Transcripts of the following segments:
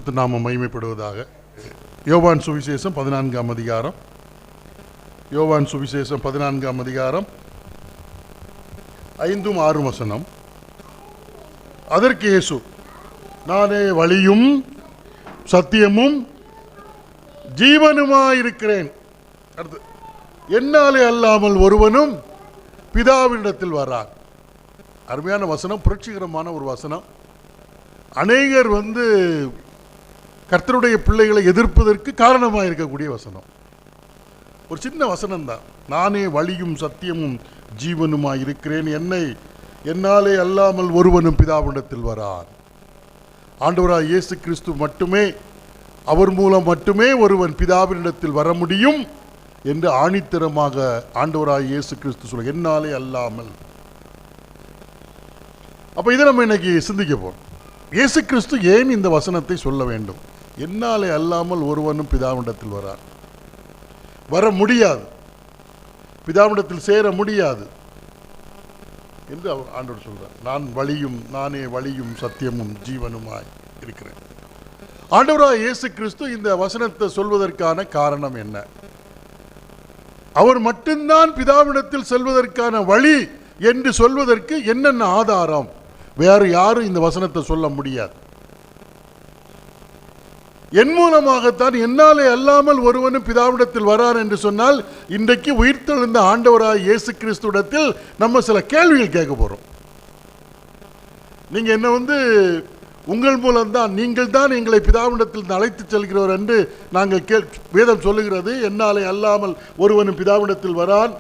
கர்த்தர் நாமம் மகிமைப்படுவதாக. யோவான் சுவிசேஷம் 14ஆம் அதிகாரம். யோவான் சுவிசேஷம் 14ஆம் அதிகாரம் 5-6 வசனம். அதற்கு இயேசு, நானே வழியும் சத்தியமும் ஜீவனுமாயிருக்கிறேன். அடுத்து, என்னாலே அல்லாமல் ஒருவனும் பிதாவினிடத்தில் வரான். அருமையான வசனம், புரட்சிகரமான ஒரு வசனம். அநேகர் கர்த்தருடைய பிள்ளைகளை எதிர்ப்பதற்கு காரணமாக இருக்கக்கூடிய வசனம். ஒரு சின்ன வசனம் தான். நானே வழியும் சத்தியமும் ஜீவனுமாய் இருக்கிறேன், என்னாலே அல்லாமல் ஒருவனும் பிதாவினிடத்தில் வரான். ஆண்டவராய் இயேசு கிறிஸ்து மட்டுமே, அவர் மூலம் மட்டுமே ஒருவன் பிதாவினிடத்தில் வர முடியும் என்று ஆணித்தரமாக ஆண்டவராய் இயேசு கிறிஸ்து சொல்ல, என்னாலே அல்லாமல். அப்ப இதை நம்ம இன்னைக்கு சிந்திக்க போறோம். இயேசு கிறிஸ்து ஏன் இந்த வசனத்தை சொல்ல வேண்டும்? என்னாலே அல்லாமல் ஒருவனும் பிதாவினிடத்தில் வர முடியாது, பிதாவினிடத்தில் சேர முடியாது என்று அவர் ஆண்டவர் சொல்றார். நானே வழியும் சத்தியமும் ஜீவனுமாய் இருக்கிறேன். ஆண்டவராய் இயேசு கிறிஸ்து இந்த வசனத்தை சொல்வதற்கான காரணம் என்ன? அவர் மட்டும்தான் பிதாவினிடத்தில் செல்வதற்கான வழி என்று சொல்வதற்கு என்னென்ன ஆதாரம்? வேறு யாரும் இந்த வசனத்தை சொல்ல முடியாது. என் மூலமாகத்தான், என்னாலே அல்லாமல் ஒருவனும் பிதாவிடத்தில் வரார் என்று சொன்னால், இன்றைக்கு உயிர்த்தெழுந்த ஆண்டவராய் இயேசு கிறிஸ்துவிடத்தில் நம்ம சில கேள்விகள் கேட்க போறோம். நீங்க என்ன உங்கள் மூலம்தான், நீங்கள் தான் எங்களை பிதாவிடத்தில் அழைத்து செல்கிறவர் என்று நாங்கள் வேதம் சொல்லுகிறது. என்னாலே அல்லாமல் ஒருவனும் பிதாவிடத்தில் வரான்.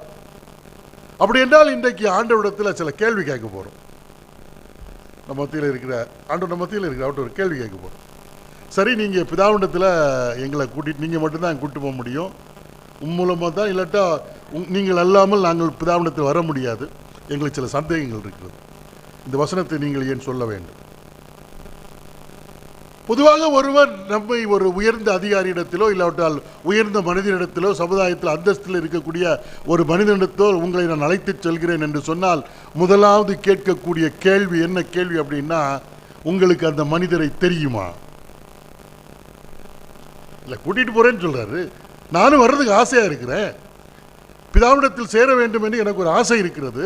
அப்படி என்றால் இன்றைக்கு ஆண்டவரிடத்தில் சில கேள்வி கேட்க போறோம். நம்ம மத்தியில் இருக்கிற அவர்கிட்ட ஒரு கேள்வி கேட்க போறோம். சரி, நீங்க பிதாவிடத்தில் எங்களை கூட்டிட்டு, நீங்க மட்டும்தான் கூட்டு போக முடியும், உன் மூலமாக தான், இல்லாட்டா நீங்கள் அல்லாமல் நாங்கள் பிதாவிடத்தில் வர முடியாது. எங்களுக்கு சில சந்தேகங்கள் இருக்கிறது. இந்த வசனத்தை நீங்கள் ஏன் சொல்ல வேண்டும்? பொதுவாக ஒருவர் நம்மை ஒரு உயர்ந்த அதிகாரியிடத்திலோ இல்லாவிட்டால் உயர்ந்த மனிதனிடத்திலோ சமுதாயத்தில் அந்தஸ்தில் இருக்கக்கூடிய ஒரு மனிதனிடத்தோ உங்களை நான் அழைத்து செல்கிறேன் என்று சொன்னால், முதலாவது கேட்கக்கூடிய கேள்வி என்ன கேள்வி அப்படின்னா, உங்களுக்கு அந்த மனிதரை தெரியுமா? இல்லை, கூட்டிட்டு போறேன்னு சொல்றாரு, நானும் வர்றதுக்கு ஆசையா இருக்கிறேன், பிதாவிடத்தில் சேர வேண்டும் என்று எனக்கு ஒரு ஆசை இருக்கிறது,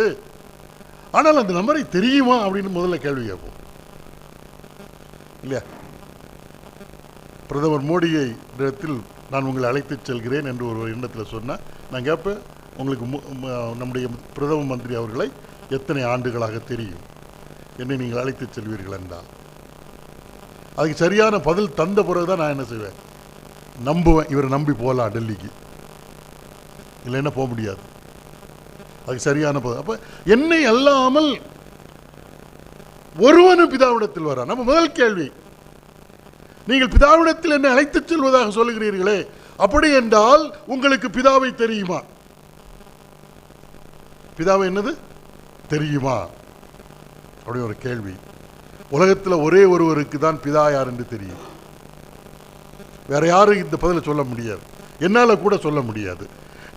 ஆனால் அந்த நபரை தெரியுமா அப்படின்னு முதல்ல கேள்வி கேட்போம் இல்லையா? பிரதமர் மோடியை இடத்தில் நான் உங்களை அழைத்து செல்கிறேன் என்று ஒரு எண்ணத்தில் சொன்னால், நான் கேட்பேன், உங்களுக்கு நம்முடைய பிரதம மந்திரி அவர்களை எத்தனை ஆண்டுகளாக தெரியும், என்னை நீங்கள் அழைத்து செல்வீர்கள் என்றால், அதுக்கு சரியான பதில் தந்த பிறகுதான் நான் என்ன செய்வேன், நம்புவேன், இவரை நம்பி போகலாம் டெல்லிக்கு, இல்லைன்னா போக முடியாது. அதுக்கு சரியான பதில். அப்ப என்னை அல்லாமல் ஒருவனும் பிதாவிடத்தில் வரான். நம்ம முதல் கேள்வி, நீங்கள் பிதாவிடத்தில் என்னை அழைத்து செல்வதாக சொல்லுகிறீர்களே, அப்படி என்றால் உங்களுக்கு பிதாவை தெரியுமா? பிதாவை என்னது தெரியுமா அப்படி ஒரு கேள்வி. உலகத்தில் ஒரே ஒருவருக்கு தான் பிதா யார் என்று தெரியும். வேற யாரும் இந்த பதிலை சொல்ல முடியாது, என்னால கூட சொல்ல முடியாது.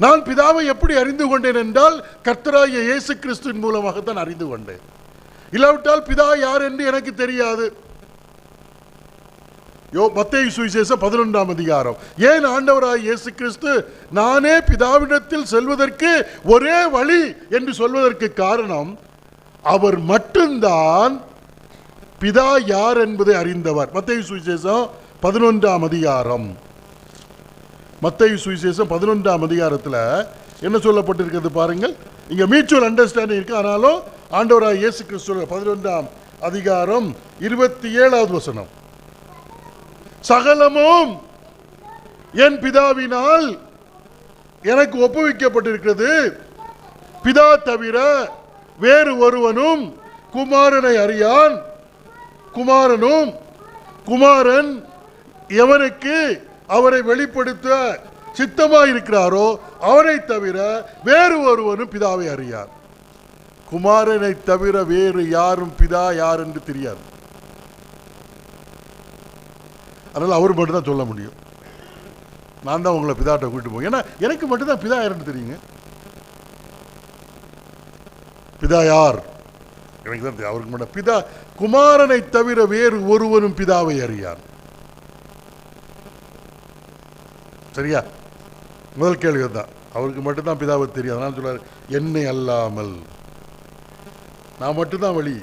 நான் பிதாவை எப்படி அறிந்து கொண்டேன் என்றால், கர்த்தராகிய இயேசு கிறிஸ்துவின் மூலமாகத்தான் அறிந்து கொண்டேன். இல்லாவிட்டால் பிதா யார் என்று எனக்கு தெரியாது. மத்தேயு சுவிசேஷம் 11ஆம் அதிகாரம். ஏன் ஆண்டவராய் இயேசு கிறிஸ்து நானே பிதாவிடத்தில் செல்வதற்கு ஒரே வழி என்று சொல்வதற்கு காரணம், அவர் மட்டும்தான் பிதா யார் என்பதை அறிந்தவர். மத்தேயு சுவிசேஷம் 11ஆம் அதிகாரம். மத்தேயு சுவிசேஷம் 11ஆம் அதிகாரத்தில் என்ன சொல்லப்பட்டிருக்கிறது பாருங்கள். இங்க மியூச்சுவல் அண்டர்ஸ்டாண்டிங் இருக்கு. ஆனாலும் ஆண்டவராய் இயேசு கிறிஸ்து 11ஆம் அதிகாரம் 27வது வசனம், சகலமும் என் பிதாவினால் எனக்கு ஒப்புவிக்கப்பட்டிருக்கிறது, பிதா தவிர வேறு ஒருவனும் குமாரனை அறியான், குமாரன் எவனுக்கு அவரை வெளிப்படுத்த சித்தமாயிருக்கிறாரோ அவனை தவிர வேறு ஒருவனும் பிதாவை அறியார். குமாரனை தவிர வேறு யாரும் பிதா யார் என்று தெரியாது. அதனால் அவர் மட்டும் தான் சொல்ல முடியும். நான் தான் உங்களை பிதாட்ட கூட்டிட்டு போங்க, ஏன்னா எனக்கு மட்டும்தான் பிதா யாருன்னு தெரியுங்க. பிதா யார் எனக்கு தான், அவருக்கு மட்டும் பிதா, குமாரனை தவிர வேறு ஒருவனும் பிதாவை அறியான். சரியா? முதல் கேள்வி தான். அவருக்கு மட்டும்தான் பிதாவை தெரியும். அதனால சொல்றாரு, என்னை அல்லாமல் நான் மட்டும்தான் வழி,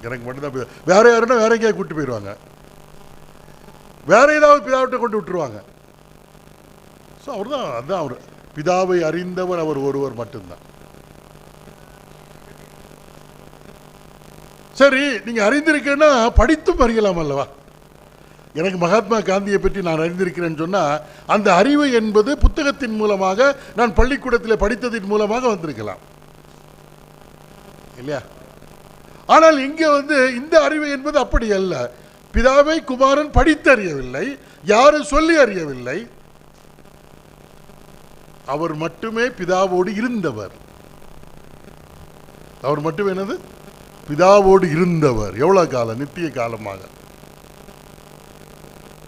எனக்கு மட்டும்தான் பிதா. வேற யாருன்னா வேற எங்கேயா கூட்டு போயிடுவாங்க, வேற ஏதாவது பிதாவிட்ட கொண்டு விட்டுருவாங்க. ஸோ அவர் தான், அதுதான் அவர். பிதாவை அறிந்தவர் அவர் ஒருவர் மட்டும்தான். சரி, நீங்க அறிந்திருக்கேன்னா படித்தும் அறியலாம் அல்லவா? எனக்கு மகாத்மா காந்தியை பற்றி நான் அறிந்திருக்கிறேன்னு சொன்னா அந்த அறிவு என்பது புத்தகத்தின் மூலமாக, நான் பள்ளிக்கூடத்தில் படித்ததின் மூலமாக வந்திருக்கலாம் இல்லையா? ஆனால் இங்க இந்த அறிவு என்பது அப்படி அல்ல. பிதாவை குமாரன் படித்து அறியவில்லை, யாரும் சொல்லி அறியவில்லை, அவர் மட்டுமே பிதாவோடு இருந்தவர். அவர் மட்டுமே என்னது? பிதாவோடு இருந்தவர். எவ்வளவு காலம்? நித்திய காலமாக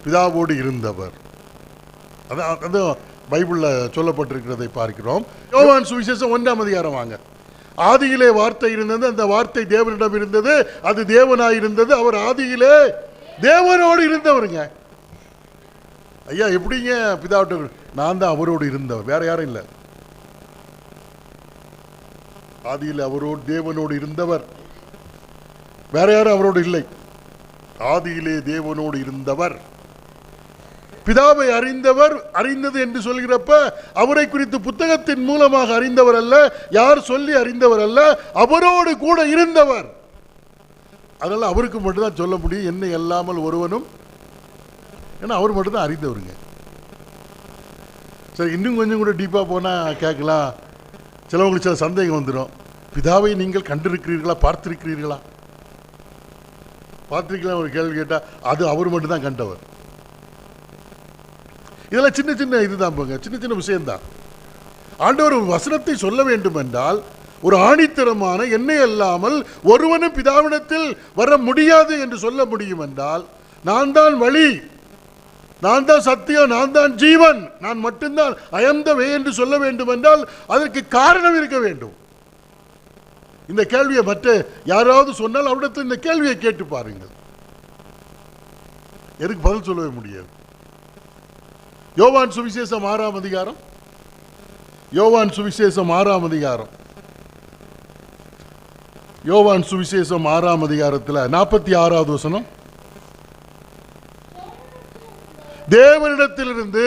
பிதாவோடு இருந்தவர். அதான் பைபிள்ல சொல்லப்பட்டிருக்கிறதை பார்க்கிறோம். யோவான் சுவிசேஷம் 1ஆம் அதிகாரம் வாங்க. ஆதியிலே வார்த்தை இருந்தது, அந்த வார்த்தை தேவனிடம் இருந்தது, அது தேவனாய் இருந்தது, அவர் ஆதியிலே தேவனோடு இருந்தவருங்க. ஐயா எப்படிங்க பிதாவோடு? நான் தான் அவரோடு இருந்தவர், வேற யாரும் இல்லை. ஆதியில் அவரோடு தேவனோடு இருந்தவர், வேற யாரும் அவரோடு இல்லை. ஆதியிலே தேவனோடு இருந்தவர். பிதாவை அறிந்தவர், அறிந்தது என்று சொல்கிறப்ப அவரை குறித்து புத்தகத்தின் மூலமாக அறிந்தவர் அல்ல, யார் சொல்லி அறிந்தவர் அல்ல, அவரோடு கூட இருந்தவர். அதனால அவருக்கு மட்டும்தான் சொல்ல முடியும், என்னை அல்லாமல் ஒருவனும். ஏன்னா அவர் மட்டும்தான் அறிந்தவருங்க. சரி, இன்னும் கொஞ்சம் கூட டீப்பா போனா கேட்கலாம். சிலவங்களுக்கு சில சந்தேகம் வந்துடும். பிதாவை நீங்கள் கண்டிருக்கிறீர்களா, பார்த்திருக்கிறீர்களா? பார்த்திருக்கலாம் ஒரு கேள்வி கேட்டா, அது அவர் மட்டும்தான் கண்டவர். இதெல்லாம் சின்ன சின்ன இதுதான் போங்க, சின்ன சின்ன விஷயம்தான். ஆண்டவர் ஒரு வசனத்தை சொல்ல வேண்டும் என்றால் ஒரு ஆணித்தரமான என்னை அல்லாமல் ஒருவனும் பிதாவிடத்தில் வர முடியாது என்று சொல்ல முடியும் என்றால், நான் தான் வழி, நான் தான் சத்தியம், நான் தான் ஜீவன், நான் மட்டும்தான் ஐ அம் தி வே என்று சொல்ல வேண்டும் என்றால் அதற்கு காரணம் இருக்க வேண்டும். இந்த கேள்வியை மற்ற யாராவது சொன்னால் அவரிடத்தில் இந்த கேள்வியை கேட்டு பாருங்கள், எதுக்கு பதில் சொல்லவே முடியாது. யோவான் சுவிசேஷம் 6ஆம் அதிகாரம், யோவான் சுவிசேஷம் 6ஆம் அதிகாரம், யோவான் சுவிசேஷம் 6ஆம் அதிகாரத்தில் 46வது வசனம். தேவனிடத்திலிருந்து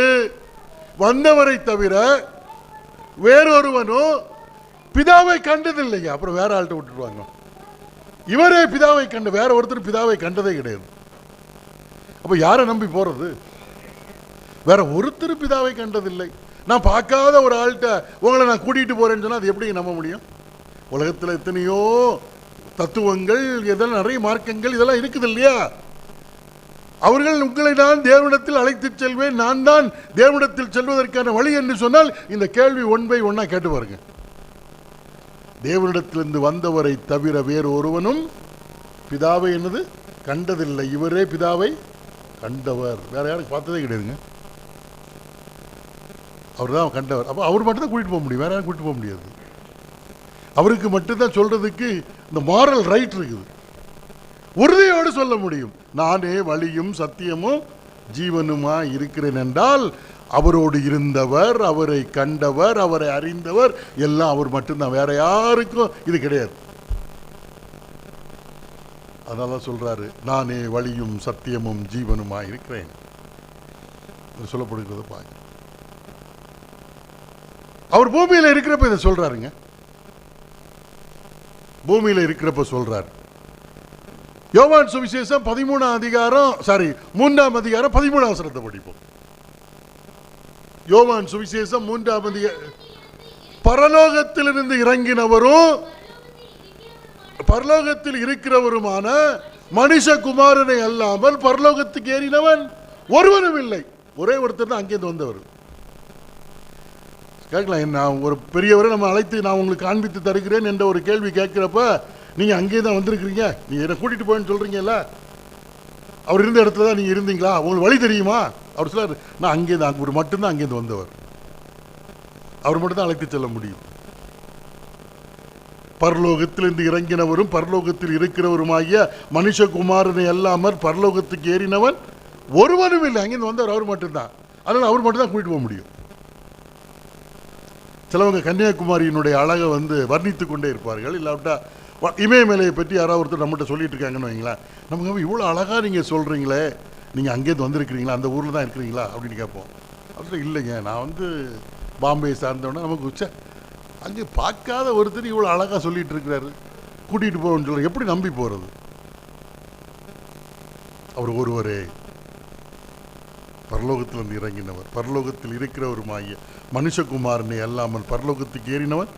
வந்தவரை தவிர வேறொருவனும் பிதாவை கண்டதில்லைங்க. அப்புறம் வேற ஆள்கிட்ட விட்டுருவாங்க. இவரே பிதாவை கண்ட, வேற ஒருத்தர் பிதாவை கண்டதே கிடையாது. அப்ப யாரை நம்பி போறது? வேற ஒருத்தர் பிதாவை கண்டதில்லை. நான் பார்க்காத ஒரு ஆள்கிட்ட உங்களை நான் கூட்டிட்டு போறேன்னு சொன்னா அது எப்படி நம்ப முடியும்? உலகத்தில் எத்தனையோ தத்துவங்கள், இதெல்லாம் நிறைய மார்க்கங்கள் இதெல்லாம் இருக்குது இல்லையா? அவர்கள் உங்களை நான் தேவனிடத்தில் அழைத்து செல்வேன், நான் தான் தேவனிடத்தில் செல்வதற்கான வழி என்று சொன்னால் இந்த கேள்வி 1 by 1 கேட்டு பாருங்க. தேவனிடத்திலிருந்து வந்தவரை தவிர வேறு ஒருவனும் பிதாவை என்னது கண்டதில்லை, இவரே பிதாவை கண்டவர். வேற யாரும் பார்த்ததே கிடையாதுங்க, அவர் தான் கண்டவர். அப்போ அவர் மட்டும் தான் கூட்டிட்டு போக முடியும், வேற யாரும் கூட்டிட்டு போக முடியாது. அவருக்கு மட்டும்தான் சொல்றதுக்கு இந்த மாரல் ரைட் இருக்குது, உறுதியோடு சொல்ல முடியும். நானே வழியும் சத்தியமும் ஜீவனுமா இருக்கிறேன் என்றால் அவரோடு இருந்தவர், அவரை கண்டவர், அவரை அறிந்தவர் எல்லாம் அவர் மட்டும்தான், வேற யாருக்கும் இது கிடையாது. அதனால சொல்றாரு, நானே வழியும் சத்தியமும் ஜீவனுமா இருக்கிறேன் சொல்லப்படுகிறது. பாய் அவர் பூமியில இருக்கிறப்ப இதை சொல்றாருங்க, பூமியில இருக்கிறப்ப சொல்றாரு. யோவான் சுவிசேஷம் 13ஆம் அதிகாரம், 3ஆம் அதிகாரம் 13ஆம் வசனத்தை படிப்போம். யோவான் சுவிசேஷம் 3ஆம் அதிகாரம். பரலோகத்திலிருந்து இறங்கினவரும் பரலோகத்தில் இருக்கிறவருமான மனுஷகுமாரனை அல்லாமல் பரலோகத்துக்கு ஏறினவன் ஒருவனும் இல்லை. ஒரே ஒருத்தர் தான் அங்கேருந்து வந்தவர். கேட்கலாம், என்ன ஒரு பெரியவரை நம்ம அழைத்து நான் உங்களுக்கு காண்பித்து தருகிறேன் என்ற ஒரு கேள்வி கேட்கிறப்ப நீங்க அங்கே தான் வந்திருக்கிறீங்க, நீங்க என்ன கூட்டிட்டு போயின்னு சொல்றீங்கல்ல, அவர் இருந்த இடத்துல தான் நீங்க இருந்தீங்களா, உங்களுக்கு வழி தெரியுமா? அவர் சொல்றாரு, நான் அங்கே தான், அவர் மட்டும்தான் அங்கேருந்து வந்தவர், அவர் மட்டும் தான் அழைத்து செல்ல முடியும். பரலோகத்திலிருந்து இறங்கினவரும் பரலோகத்தில் இருக்கிறவருமாகிய மனுஷகுமாரனை அல்லாமல் பரலோகத்துக்கு ஏறினவன் ஒருவனும் இல்லை. அங்கிருந்து வந்தவர் அவர் மட்டும்தான். அதனால் அவர் மட்டும் தான் கூட்டிட்டு போக முடியும். சிலவங்க கன்னியாகுமரியினுடைய அழகை வர்ணித்து கொண்டே இருப்பார்கள். இல்லாவிட்டா இமயமலையை பற்றி யாராவது ஒருத்தர் நம்மகிட்ட சொல்லிட்டு இருக்காங்கன்னு வைங்களேன், நமக்கு இவ்வளோ அழகாக நீங்கள் சொல்கிறீங்களே, நீங்கள் அங்கேருந்து வந்திருக்கிறீங்களா, அந்த ஊரில் தான் இருக்கிறீங்களா அப்படின்னு கேட்போம். அப்படி இல்லைங்க, நான் பாம்பே சார்ந்தோன்னா நமக்கு அங்கே பார்க்காத ஒருத்தர் இவ்வளோ அழகாக சொல்லிட்டு இருக்கிறாரு, கூட்டிகிட்டு போகணும்னு சொல்ல எப்படி நம்பி போகிறது? அவர் ஒருவரே பரலோகத்திலிருந்து இறங்கினவர், பரலோகத்தில் இருக்கிறவருமாகிய மனுஷகுமாரனை அல்லாமல் பரலோகத்துக்கு ஏறினவர்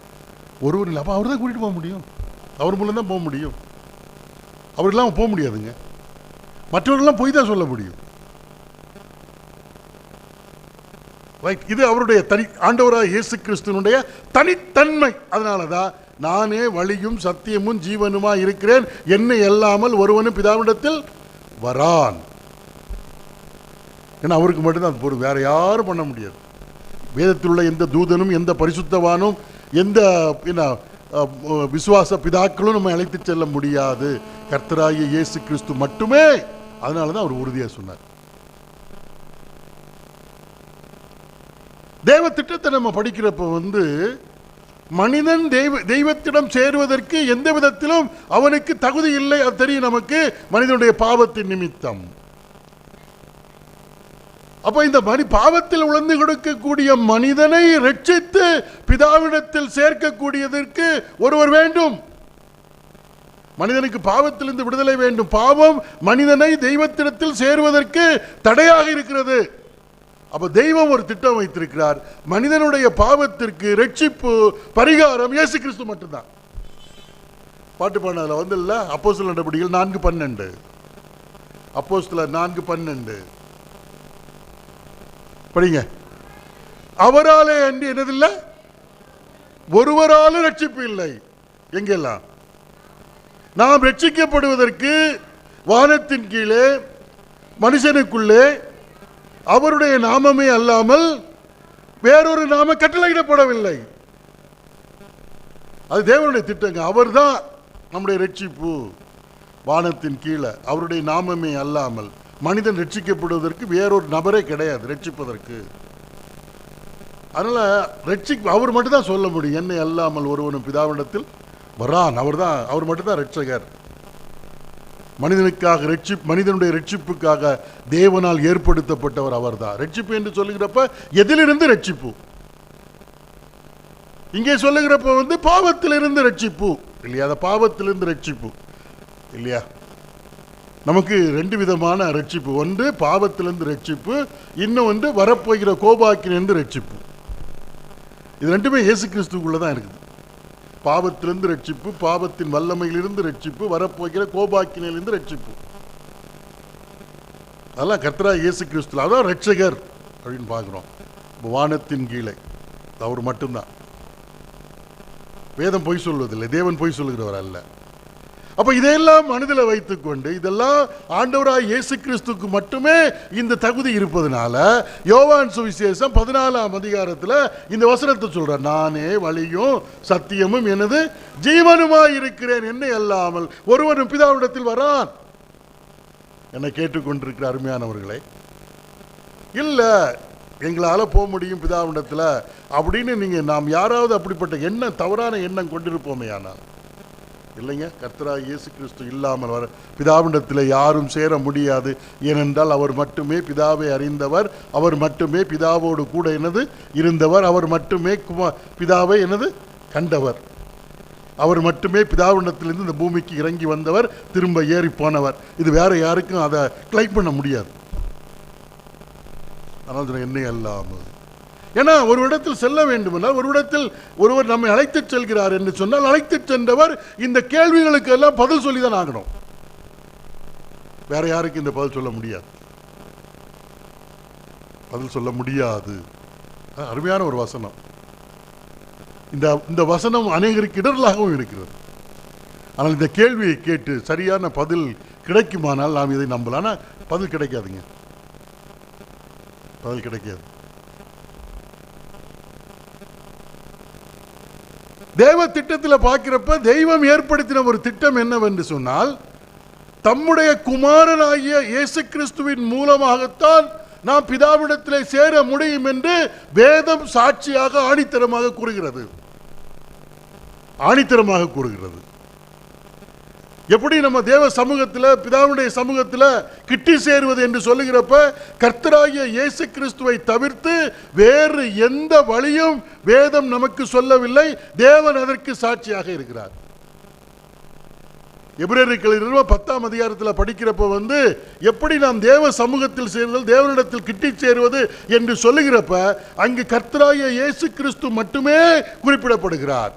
ஒருவர் இல்லை. அப்போ அவர் தான் கூட்டிகிட்டு போக முடியும், அவர் மூலம் தான் போக முடியும். அவர் இல்லாமல் போக முடியாதுங்க. மற்றவர்கள்லாம் போய் தான் சொல்ல முடியும். ரைட், இது அவருடைய ஆண்டவராக இயேசு கிறிஸ்துவனுடைய தனித்தன்மை. அதனால தான் நானே வழியும் சத்தியமும் ஜீவனுமா இருக்கிறேன், என்னை அல்லாமல் ஒருவனும் பிதாவிடத்தில் வரான். ஏன்னா அவருக்கு மட்டும்தான் அது பொருள், வேற யாரும் பண்ண முடியாது. வேதத்தில் உள்ள எந்த தூதனும் எந்த பரிசுத்தவானும் எந்த விசுவாச பிதாக்களும் நம்ம அழைத்து செல்ல முடியாது, கர்த்தராகிய இயேசு கிறிஸ்து மட்டுமே. அதனால தான் அவர் உறுதியாக சொன்னார். தேவ திட்டத்தை நம்ம படிக்கிறப்ப மனிதன் தெய்வத்திடம் சேருவதற்கு எந்த விதத்திலும் அவனுக்கு தகுதி இல்லை. அது தெரியும் நமக்கு, மனிதனுடைய பாவத்தின் நிமித்தம். அப்ப இந்த பாவத்தில் உழந்து கொடுக்கக்கூடிய மனிதனை ரட்சித்து பிதாவிடத்தில் சேர்க்கக்கூடியதற்கு ஒருவர் வேண்டும். மனிதனுக்கு பாவத்திலிருந்து விடுதலை வேண்டும். பாவம் மனிதனை தெய்வத்திடத்தில் சேருவதற்கு தடையாக இருக்கிறது. அப்ப தெய்வம் ஒரு திட்டம் வைத்திருக்கிறார். மனிதனுடைய பாவத்திற்கு ரட்சிப்பு, பரிகாரம் இயேசு கிறிஸ்து மட்டும்தான். பாட்டு பாடல அப்போஸ்தலர் நடபடிகள் 4:12, அப்போஸ்தலர் 4:12 படிங்க. அவராலே அன்றி என்னதில்லை, ஒருவராலும் ரட்சிப்பு இல்லை. எங்கெல்லாம் நாம் ரட்சிக்கப்படுவதற்கு வானத்தின் கீழே மனுஷனுக்குள்ளே அவருடைய நாமமே அல்லாமல் வேறொரு நாம கட்டளையிடப்படவில்லை. அது தேவனுடைய திட்டங்க. அவர் தான் நம்முடைய ரட்சிப்பு. வானத்தின் கீழே அவருடைய நாமமே அல்லாமல் மனிதன் ரட்சிக்கப்படுவதற்கு வேறொரு நபரே கிடையாது ரட்சிப்பதற்கு. அதனால அவர் மட்டும் தான் சொல்ல முடியும், என்னை அல்லாமல் ஒருவனும் பிதாவிடத்தில் வரான். அவர் மட்டும்தான் ரட்சகர். மனிதனுக்காக மனிதனுடைய ரட்சிப்புக்காக தேவனால் ஏற்படுத்தப்பட்டவர் அவர் தான். ரட்சிப்பு என்று சொல்லுகிறப்ப எதிலிருந்து ரட்சிப்பு? இங்கே சொல்லுகிறப்ப பாவத்திலிருந்து ரட்சிப்பு இல்லையா? அந்த பாவத்திலிருந்து ரட்சிப்பு இல்லையா? நமக்கு 2 விதமான ரட்சிப்பு. ஒன்று பாவத்திலிருந்து ரட்சிப்பு, இன்னொன்று வரப்போகிற கோபாக்கினிலிருந்து ரட்சிப்பு. இது ரெண்டுமே இயேசு கிறிஸ்துக்குள்ளதான் இருக்குது. பாவத்திலிருந்து ரட்சிப்பு, பாவத்தின் வல்லமையிலிருந்து ரட்சிப்பு, வரப்போகிற கோபாக்கினிலிருந்து ரட்சிப்பு. அதெல்லாம் கர்த்தராகிய இயேசு கிறிஸ்து, அதான் ரட்சகர் அப்படின்னு பார்க்கிறோம். வானத்தின் கீழே அவர் மட்டும்தான். வேதம் பொய் சொல்வதில்லை, தேவன் பொய் சொல்லுகிறவர் அல்ல. அப்ப இதையெல்லாம் மனதில் வைத்துக்கொண்டு, இதெல்லாம் ஆண்டவராய் இயேசு கிறிஸ்துக்கு மட்டுமே இந்த தகுதி இருப்பதனால யோவான் சுவிசேஷம் 14ஆம் அதிகாரத்தில் இந்த வசனத்தை சொல்றார், நானே வழியும் சத்தியமும் எனது ஜீவனுமாய் இருக்கிறேன், என்னை அல்லாமல் ஒருவனும் பிதாவிடத்தில் வரான். என்னை கேட்டுக்கொண்டிருக்கிற அருமையானவர்களே, இல்ல எங்களால போக முடியும் பிதாவிடத்தில் அப்படின்னு நாம் யாராவது அப்படிப்பட்ட தவறான எண்ணம் கொண்டிருப்போமே, ஆனால் இல்லைங்க. கர்த்தராகிய இயேசு கிறிஸ்து இல்லாமல் வர பிதாவிடத்தில் யாரும் சேர முடியாது. ஏனென்றால் அவர் மட்டுமே பிதாவை அறிந்தவர், அவர் மட்டுமே பிதாவோடு கூட இருந்தவர், அவர் மட்டுமே பிதாவை கண்டவர், அவர் மட்டுமே பிதாவிடத்திலிருந்து இந்த பூமிக்கு இறங்கி வந்தவர், திரும்ப ஏறி போனவர். இது வேற யாருக்கும் அதை கிளைம் பண்ண முடியாது. ஆனால் என்னை அல்லாமல், ஏன்னா ஒரு இடத்தில் செல்ல வேண்டுமென்றால், ஒரு இடத்தில் ஒருவர் நம்மை அழைத்து செல்கிறார் என்று சொன்னால், அழைத்து சென்றவர் இந்த கேள்விகளுக்கு எல்லாம் பதில் சொல்லிதான் ஆகணும். வேற யாருக்கு இந்த பதில் சொல்ல முடியாது, பதில் சொல்ல முடியாது. அருமையான ஒரு வசனம். இந்த வசனம் அநேகருக்கு இடர்களாகவும் இருக்கிறது. ஆனால் இந்த கேள்வியை கேட்டு சரியான பதில் கிடைக்குமானால் நாம் இதை நம்பலாம். ஆனால் பதில் கிடைக்காதுங்க, பதில் கிடைக்காது. தேவ திட்டத்தில் பார்க்கிறப்ப தெய்வம் ஏற்படுத்தின ஒரு திட்டம் என்னவென்று சொன்னால், தம்முடைய குமாரனாகிய இயேசு கிறிஸ்துவின் மூலமாகத்தான் நாம் பிதாவிடத்திலே சேர முடியும் என்று வேதம் சாட்சியாக ஆணித்தரமாக கூறுகிறது. ஆணித்தரமாக கூறுகிறது. எப்படி நம்ம தேவ சமூகத்தில், பிதாவுடைய சமூகத்தில் கிட்டி சேருவது என்று சொல்லுகிறப்ப, கர்த்தராகிய இயேசு கிறிஸ்துவை தவிர்த்து வேறு எந்த வழியும் வேதம் நமக்கு சொல்லவில்லை. தேவன் அதற்கு சாட்சியாக இருக்கிறார். எபிரேயர்கள் 10ஆம் அதிகாரத்தில் படிக்கிறப்ப எப்படி நாம் தேவ சமூகத்தில் சேருதல், தேவனிடத்தில் கிட்டி சேருவது என்று சொல்லுகிறப்ப அங்கு கர்த்தராகிய இயேசு கிறிஸ்து மட்டுமே குறிப்பிடப்படுகிறார்.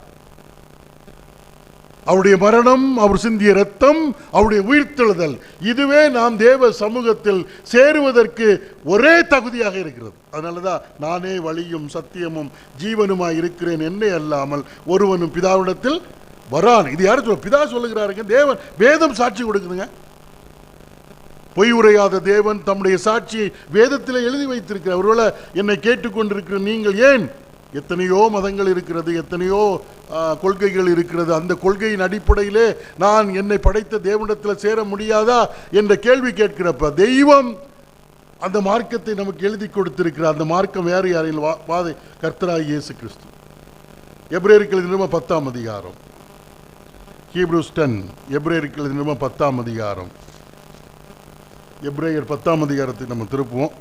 அவருடைய மரணம், அவர் சிந்திய இரத்தம், அவருடைய உயிர்த்தெழுதல், இதுவே நாம் தேவ சமூகத்தில் சேருவதற்கு ஒரே தகுதியாக இருக்கிறது. அதனாலதான் நானே வழியும் சத்தியமும் ஜீவனுமாய் இருக்கிறேன், என்னை அல்லாமல் ஒருவனும் பிதாவிடத்தில் வரான். இது யாரு சொல்ல? பிதா சொல்லுகிறாருங்க. தேவன், வேதம் சாட்சி கொடுக்குதுங்க. பொய் உரையாத தேவன் தம்முடைய சாட்சியை வேதத்தில் எழுதி வைத்திருக்கிறார். ஒருவேளை என்னை கேட்டுக்கொண்டிருக்கிற நீங்கள், ஏன் எத்தனையோ மதங்கள் இருக்கிறது, எத்தனையோ கொள்கைகள் இருக்கிறது, அந்த கொள்கையின் அடிப்படையிலே நான் என்னை படைத்த தேவனிடத்தில் சேர முடியாதா என்ற கேள்வி கேட்கிறப்ப, தெய்வம் அந்த மார்க்கத்தை நமக்கு எழுதி கொடுத்திருக்கிறார். அந்த மார்க்கம் வேறு யாரையில் பாதை கர்த்தராகிய இயேசு கிறிஸ்து. எபிரேயர்கள் 10ஆம் அதிகாரம், ஹீப்ரூஸ் 10, எபிரேயர்கள் 10ஆம் அதிகாரம், எபிரேயர் 10ஆம் அதிகாரத்தை நம்ம திருப்புவோம்.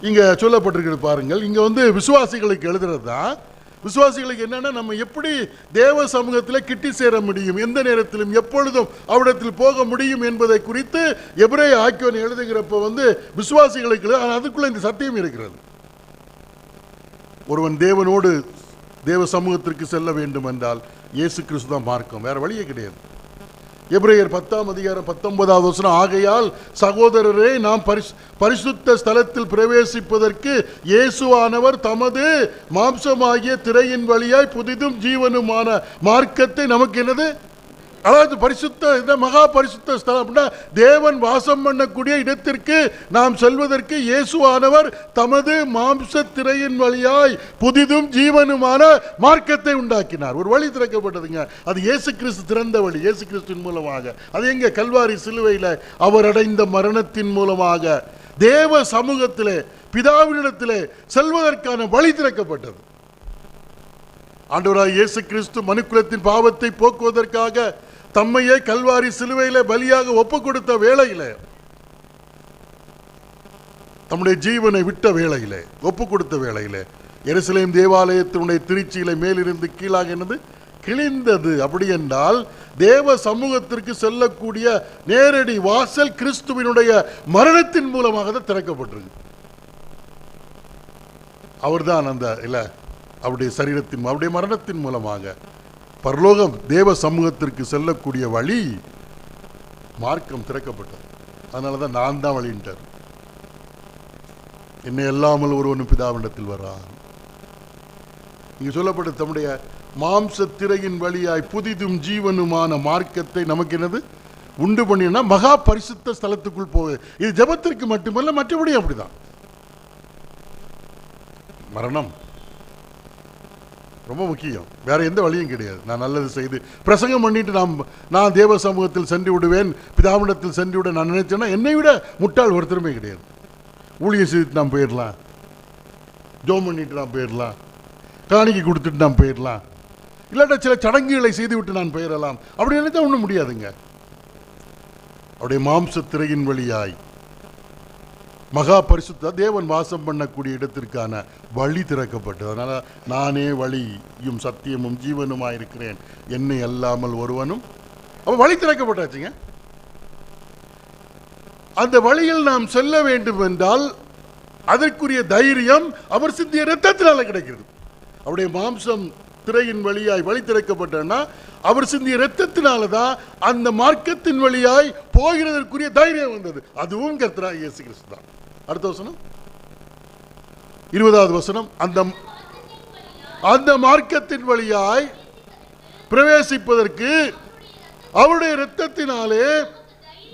இங்க சொல்லப்பட்டிருக்கிறது பாருங்கள். இங்க விசுவாசிகளுக்கு எழுதுறது தான். விசுவாசிகளுக்கு என்னன்னா, நம்ம எப்படி தேவ சமூகத்தில் கிட்டி சேர முடியும், எந்த நேரத்திலும் எப்பொழுதும் அவரிடத்தில் போக முடியும் என்பதை குறித்து எபிரேய ஆக்கியோன் எழுதுகிறப்ப விசுவாசிகளுக்கு அதுக்குள்ள இந்த சத்தியம் இருக்கிறது. ஒருவன் தேவனோடு தேவ சமூகத்திற்கு செல்ல வேண்டும் என்றால் இயேசு கிறிஸ்து தான் மார்க்கம், வேற வழியே கிடையாது. எபிரேயர் 10ஆம் அதிகாரம் 19வது வசனம், ஆகையால் சகோதரரே, நாம் பரிசுத்த ஸ்தலத்தில் பிரவேசிப்பதற்கு இயேசுவானவர் தமது மாம்சமாகிய திரையின் வழியாய் புதிதும் ஜீவனுமான மார்க்கத்தை நமக்கு என்னது, அதாவது பரிசுத்த, மகா பரிசுத்த ஸ்தலம் அப்படின்னா தேவன் வாசம் பண்ணக்கூடிய இடத்திற்கு நாம் செல்வதற்கு இயேசுவானவர் தமது மாம்ச திரையின் வழியாய் புதிதும் ஜீவனுமான மார்க்கத்தை உண்டாக்கினார். ஒரு வழி திறக்கப்பட்டதுங்க. அது இயேசு கிறிஸ்து திறந்த வழி, இயேசு கிறிஸ்துவின் மூலமாக. அது எங்க? கல்வாரி சிலுவையில் அவர் அடைந்த மரணத்தின் மூலமாக தேவ சமூகத்திலே பிதாவினிடத்திலே செல்வதற்கான வழி திறக்கப்பட்டது. ஆண்டவராகிய இயேசு கிறிஸ்து மனுக்குலத்தின் பாவத்தை போக்குவதற்காக தம்மையே கல்வாரி சிலுவையில பலியாக ஒப்பு கொடுத்த வேளையில, தம்முடைய ஜீவனை விட்ட வேளையிலே, ஒப்பு கொடுத்த வேளையிலே, எருசலேம் தேவாலயத்தினுடைய திருச்சியில மேலிருந்து கீழாக என்னது கிழிந்தது. அப்படி என்றால் தேவ சமூகத்திற்கு செல்லக்கூடிய நேரடி வாசல் கிறிஸ்துவினுடைய மரணத்தின் மூலமாக தான் திறக்கப்பட்டிருக்கு. அவர்தான் அந்த இல்ல, அவருடைய சரீரத்தின், அவருடைய மரணத்தின் மூலமாக பரலோகம் தேவ சமூகத்திற்கு செல்லக்கூடிய வழி, மார்க்கம் திறக்கப்பட்டது. அதனாலதான் நான் தான் வழின்ட்டார். என்னை அல்லாமல் ஒருவனும் பிதாவிடத்தில் வரான். இங்க சொல்லப்பட்ட தம்முடைய மாம்ச திரையின் வழியாய் புதிதும் ஜீவனுமான மார்க்கத்தை நமக்கு என்னது உண்டு பண்ணினா மகா பரிசுத்த ஸ்தலத்துக்குள் போக. இது ஜெபத்திற்கு மட்டுமல்ல, மற்றபடி அப்படிதான். மரணம் ரொம்ப முக்கியம், வேற எந்த வழியும் கிடையாது. நான் நல்லது செய்து பிரசங்கம் பண்ணிட்டு நான் தேவ சமூகத்தில் சென்று விடுவேன், பிதாவிடத்தில் சென்று விட நான் நினைச்சேன்னா என்னை விட முட்டாள் ஒருத்தருமே கிடையாது. ஊழியம் செய்துட்டு நாம் போயிடலாம், ஜோம் பண்ணிட்டு நாம் போயிடலாம், காணிக்கை கொடுத்துட்டு நாம் போயிடலாம், இல்லாட்ட சில சடங்குகளை செய்துவிட்டு நான் போயிடலாம், அப்படி நினைச்சா ஒன்றும் முடியாதுங்க. அவருடைய மாம்ச திரையின் வழியாய் மகா பரிசுத்த தேவன் வாசம் பண்ணக்கூடிய இடத்திற்கான வழி திறக்கப்பட்டது. அதனால நானே வழியும் சத்தியமும் ஜீவனுமாயிருக்கிறேன், என்னை அல்லாமல் ஒருவனும். அப்ப வழி திறக்கப்பட்டாச்சுங்க. அந்த வழியில் நாம் செல்ல வேண்டும் என்றால் அதற்குரிய தைரியம் அவர் சிந்திய இரத்தத்தினால கிடைக்கிறது. அவருடைய மாம்சம் திரையின் வழியாய் வழி திறக்கப்பட்டனா அவர் சிந்திய இரத்தத்தினாலதான் அந்த மார்க்கத்தின் வழியாய் போகிறதற்குரிய தைரியம் வந்தது. அதுவும் கர்த்தராகிய இயேசு கிறிஸ்து தான். அடுத்த வசனம் 20வது வசனம், அந்த மார்க்கத்தின் வழியாய் பிரவேசிப்பதற்கு அவருடைய இரத்தத்தினாலே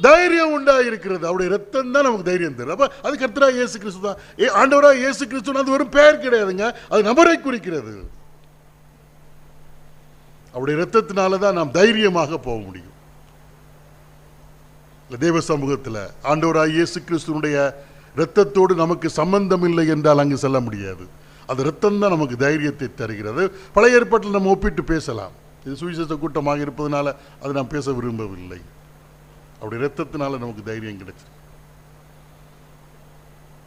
தைரியம் உண்டாயிருக்கிறது. அவருடைய இரத்தம் தான் நமக்கு தைரியம் தரும். அப்ப அது கர்த்தராகிய இயேசு கிறிஸ்து தான். ஆண்டவராகிய இயேசு கிறிஸ்து அது வெறும் பெயர் கிடையாதுங்க, அது நபரை குறிக்கிறது. அவருடைய இரத்தத்தினால தான் நாம் தைரியமாக போக முடியும். தேவ சமூகத்தில் ஆண்டவராகிய இயேசு கிறிஸ்துவனுடைய இரத்தத்தோடு நமக்கு சம்பந்தம் இல்லை என்றால் அங்கு செல்ல முடியாது. அது இரத்தம் தான் நமக்கு தைரியத்தை தருகிறது. பழைய ஏற்பாட்டில் நம்ம ஒப்பிட்டு பேசலாம். இது சுவிசேஷ கூட்டமாக இருப்பதனால அது நாம் பேச விரும்பவில்லை. அப்படி இரத்தத்தினால நமக்கு தைரியம் கிடைச்சு.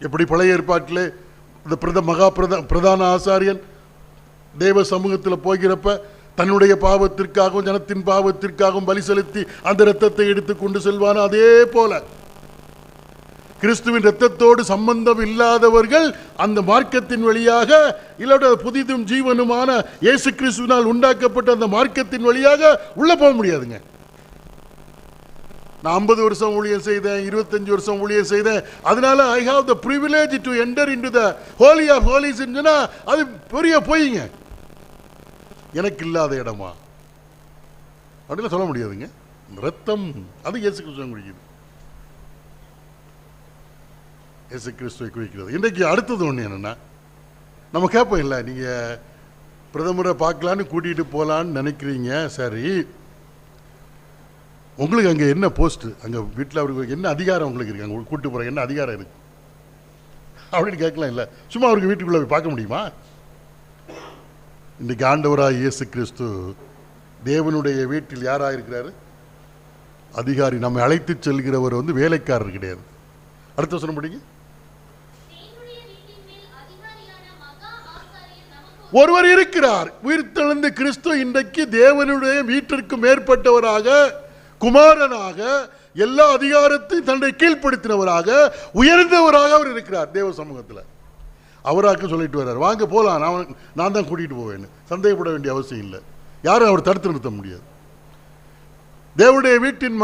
எப்படி பழைய ஏற்பாட்டிலே இந்த பிரதான ஆசாரியன் தேவ சமூகத்தில் போகிறப்ப தன்னுடைய பாவத்திற்காகவும் ஜனத்தின் பாவத்திற்காகவும் பலி செலுத்தி அந்த இரத்தத்தை எடுத்துக்கொண்டு செல்வான, அதே போல கிறிஸ்துவின் இரத்தத்தோடு சம்பந்தம் இல்லாதவர்கள் அந்த மார்க்கத்தின் வழியாக இல்லாத புதிதும் ஜீவனுமான இயேசு கிறிஸ்துவினால் உண்டாக்கப்பட்ட அந்த மார்க்கத்தின் வழியாக உள்ள போக முடியாதுங்க. நான் 50 வருஷம் ஊழியம் செய்தேன், 25 வருஷம் ஊழியம் செய்தேன், அதனால I have the privilege to enter into the holy of holies. அது பெரிய பொய்ங்க. எனக்கு இல்லாத இடமா அப்படின்னு சொல்ல முடியாதுங்க. ரத்தம் அது இயேசு கிறிஸ்துவை குறிக்கிறது, இயேசு கிறிஸ்துவை குறிக்கிறது. இன்றைக்கு அடுத்தது ஒன்று என்னன்னா, நம்ம கேட்போம் இல்லை, நீங்க பிரதமரை பார்க்கலான்னு கூட்டிட்டு போகலான்னு நினைக்கிறீங்க, சரி உங்களுக்கு அங்கே என்ன போஸ்ட், அங்கே வீட்டில் அவருக்கு என்ன அதிகாரம் உங்களுக்கு இருக்கு, அங்கே கூப்பிட்டு போகிற என்ன அதிகாரம் இருக்கு அப்படின்னு கேட்கலாம். இல்லை, சும்மா அவருக்கு வீட்டுக்குள்ளே போய் பார்க்க முடியுமா? இன்றைக்கு ஆண்டவராக இயேசு கிறிஸ்து தேவனுடைய வீட்டில் யாராக இருக்கிறாரு? அதிகாரி. நம்மை அழைத்து செல்கிறவர் வேலைக்காரர் கிடையாது. அடுத்த சொல்ல முடியுங்க, ஒருவர் இருக்கிறார். உயிர்த்தெழுந்த கிறிஸ்து இன்றைக்கு தேவனுடைய வீட்டிற்கு மேற்பட்டவராக, குமாரனாக, எல்லா அதிகாரத்தையும் தன்னை கீழ்ப்படுத்தினவராக, உயர்ந்தவராக அவர் இருக்கிறார் தேவ சமூகத்தில். அவராக்க சொல்லிட்டு வர்றார், வாங்க போகலாம், நான் தான் கூட்டிகிட்டு போவேன்னு. சந்தேகப்பட வேண்டிய அவசியம் இல்லை. யாரும் அவர் தடுத்து நிறுத்த முடியாது. தேவனுடைய வீட்டின்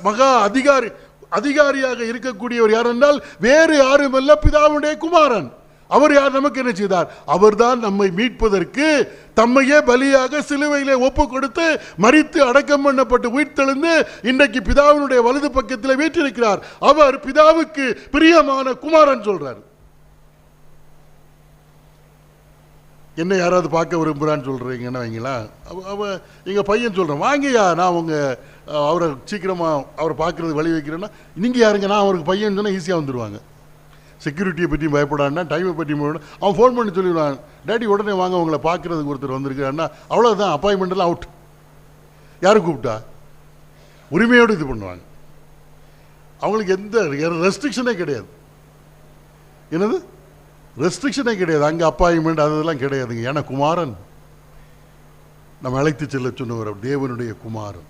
மகா அதிகாரியாக இருக்கக்கூடியவர் யார் என்றால் வேறு யாரும் அல்ல, பிதாவுடைய குமாரன். அவர் யார்? நமக்கு என்ன செய்தார்? அவர்தான் நம்மை மீட்பதற்கு தம்மையே பலியாக சிலுவையிலே ஒப்பு கொடுத்து மரித்து அடக்கம் பண்ணப்பட்டு உயிர்த்தெழுந்து இன்றைக்கு பிதாவினுடைய வலது பக்கத்தில் வீற்றிருக்கிறார். அவர் பிதாவுக்கு பிரியமான குமாரன் சொல்றார். என்ன யாராவது பார்க்க விரும்புகிறான்னு சொல்கிறீங்கன்னு வைங்களா, எங்கள் பையன் சொல்கிறேன், வாங்கய்யா நான் அவரை சீக்கிரமாக அவரை பார்க்குறது வழி வைக்கிறேன்னா, நீங்கள் யாருங்க, நான் அவருக்கு பையன் சொன்னால் ஈஸியாக வந்துடுவாங்க. செக்யூரிட்டியை பற்றி பயப்படான்னா, டைமை பற்றி அவன் ஃபோன் பண்ணி சொல்லிடுவான், டேடி உடனே வாங்க உங்களை பார்க்குறதுக்கு ஒருத்தர் வந்திருக்காருன்னா அவ்வளோதான், அப்பாயின்மெண்ட்லாம் அவுட். யாரும் கூப்பிட்டா உரிமையோடு இது பண்ணுவாங்க. அவங்களுக்கு எந்த ரெஸ்ட்ரிக்ஷனே கிடையாது. என்னது ரெஸ்ட்ரிக்ஷனே கிடையாது. அங்கே அப்பாயின்மெண்ட் அதெல்லாம் கிடையாதுங்க. ஏன்னா குமாரன் நம்ம அழைத்து செல்ல சொன்னவர் தேவனுடைய குமாரன்.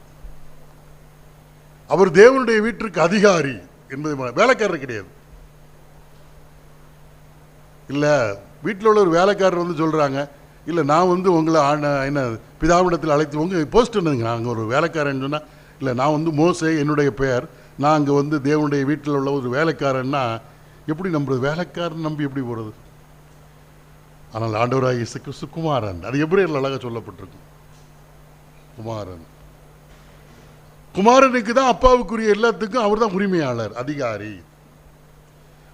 அவர் தேவனுடைய வீட்டிற்கு அதிகாரி என்பது, வேலைக்காரர் கிடையாது. இல்லை, வீட்டில் உள்ள ஒரு வேலைக்காரர் சொல்கிறாங்க, இல்லை நான் உங்களை என்ன பிதாவிடத்தில் அழைத்து உங்கள் போஸ்ட் என்னதுங்க, நான் அங்கே ஒரு வேலைக்காரன் சொன்னால், இல்லை நான் மோசே என்னுடைய பெயர், நான் அங்கே தேவனுடைய வீட்டில் உள்ள ஒரு வேலைக்காரன்னா எப்படி நம்புறது? வேலைக்காரன் நம்பி எப்படி போகிறது? ஆனால் ஆண்டவராகிய இயேசு கிறிஸ்து குமாரன். அது எபிரேயர்ல அழகாக சொல்லப்பட்டிருக்கு. குமாரன், குமாரனுக்கு தான் அப்பாவுக்குரிய எல்லாத்துக்கும் அவர் தான் உரிமையாளர், அதிகாரி.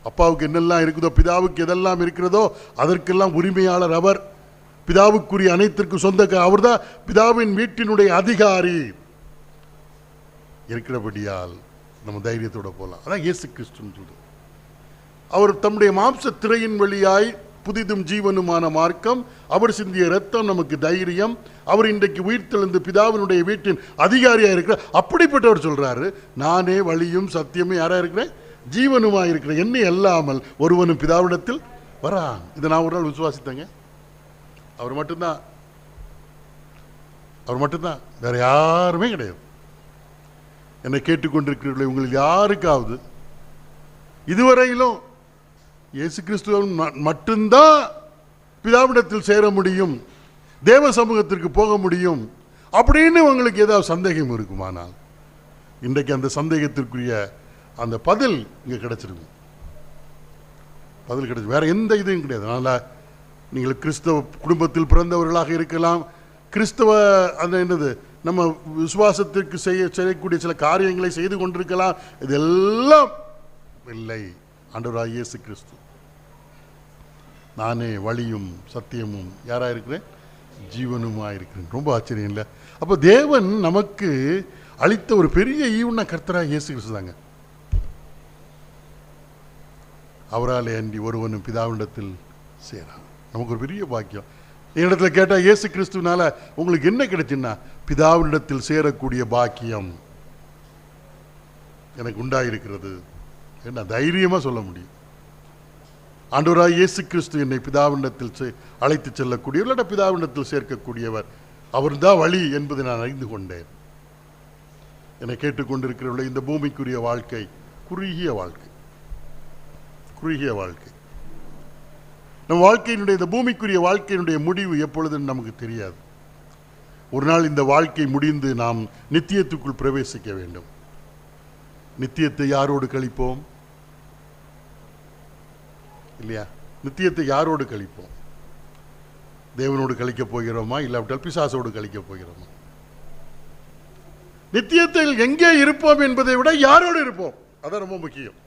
அப்பாவுக்கு என்னெல்லாம் இருக்குதோ, பிதாவுக்கு எதெல்லாம் இருக்கிறதோ அதற்கெல்லாம் உரிமையாளர் அவர். பிதாவுக்குரிய அனைத்திற்கும் சொந்தக்காரர் அவர் தான். பிதாவின் வீட்டினுடைய அதிகாரி இருக்கிறபடியால் நம்ம தைரியத்தோட போகலாம். அதான் இயேசு கிறிஸ்துன்னு சொல்றது. அவர் தம்முடைய மாம்ச திரையின் வழியாய் புதிதும் ஜீவனுமான மார்க்கம், அவர் சிந்திய இரத்தம் நமக்கு தைரியம். அவர் இன்றைக்கு உயிர்த்தெழுந்து பிதாவினுடைய வீட்டின் அதிகாரியாக இருக்கிறார். அப்படிப்பட்டவர் சொல்றாரு, நானே வழியும் சத்தியமும் யாரா இருக்கிறேன்? ஜீவனுமா இருக்கிறேன். என்னை அல்லாமல் ஒருவனும் பிதாவிடத்தில் வரான். இதை நான் ஒரு நாள் விசுவாசித்தேங்க. அவர் மட்டும்தான், அவர் மட்டும்தான், வேற யாருமே கிடையாது. என்னை கேட்டுக்கொண்டிருக்கிறீர்களே, உங்களில் யாருக்காவது இதுவரையிலும் இயேசு கிறிஸ்துவன் மட்டும்தான் பிதாவிடத்தில் சேர முடியும், தேவ சமூகத்திற்கு போக முடியும் அப்படின்னு உங்களுக்கு ஏதாவது சந்தேகம் இருக்குமானால் இன்றைக்கு அந்த சந்தேகத்திற்குரிய அந்த பதில் இங்கே கிடைச்சிருக்கும். பதில் கிடைச்சி, வேற எந்த இதுவும் கிடையாது. அதனால் நீங்கள் கிறிஸ்தவ குடும்பத்தில் பிறந்தவர்களாக இருக்கலாம், கிறிஸ்தவ அந்த என்னது நம்ம விசுவாசத்திற்கு செய்யக்கூடிய சில காரியங்களை செய்து கொண்டிருக்கலாம். இதெல்லாம் இல்லை. ஆண்டவராகிய இயேசு கிறிஸ்து நானே வழியும் சத்தியமும் யாராக இருக்கிறேன்? ஜீவனுமாக இருக்கிறேன். ரொம்ப ஆச்சரியம் இல்லை? அப்போ தேவன் நமக்கு அளித்த ஒரு பெரிய ஈவுன்னா கர்த்தராகிய இயேசு கிறிஸ்து தாங்க. அவராலே அன்றி ஒருவனும் பிதாவினிடத்தில் சேரான். நமக்கு ஒரு பெரிய பாக்கியம். என்னிடத்துல கேட்டால் இயேசு கிறிஸ்துவனால உங்களுக்கு என்ன கிடைச்சுன்னா பிதாவினிடத்தில் சேரக்கூடிய பாக்கியம் எனக்கு உண்டாயிருக்கிறது என்ன தைரியமா சொல்ல முடியும். ஆண்டவராய் இயேசு கிறிஸ்து என்னை பிதாவினிடத்தில் அழைத்து செல்லக்கூடிய இல்லாட்ட பிதாவினிடத்தில் சேர்க்கக்கூடியவர், அவர் தான் வழி என்பதை நான் அறிந்து கொண்டேன். என்னை கேட்டுக்கொண்டிருக்கிறவர்களே, இந்த பூமிக்குரிய வாழ்க்கை குறுகிய வாழ்க்கை, குறுகிய வாழ்க்கை. நம் வாழ்க்கையினுடைய இந்த பூமிக்குரிய வாழ்க்கையினுடைய முடிவு எப்பொழுதுன்னு நமக்கு தெரியாது. ஒரு நாள் இந்த வாழ்க்கை முடிந்து நாம் நித்தியத்துக்குள் பிரவேசிக்க வேண்டும். நித்தியத்தை யாரோடு கழிப்போம் இல்லையா? நித்தியத்தை யாரோடு கழிப்போம்? தேவனோடு கழிக்கப் போகிறோமா, இல்லாவிட்டால் பிசாசோடு கழிக்கப் போகிறோமா? நித்தியத்தில் எங்கே இருப்போம் என்பதை விட யாரோடு இருப்போம், அதான் ரொம்ப முக்கியம்.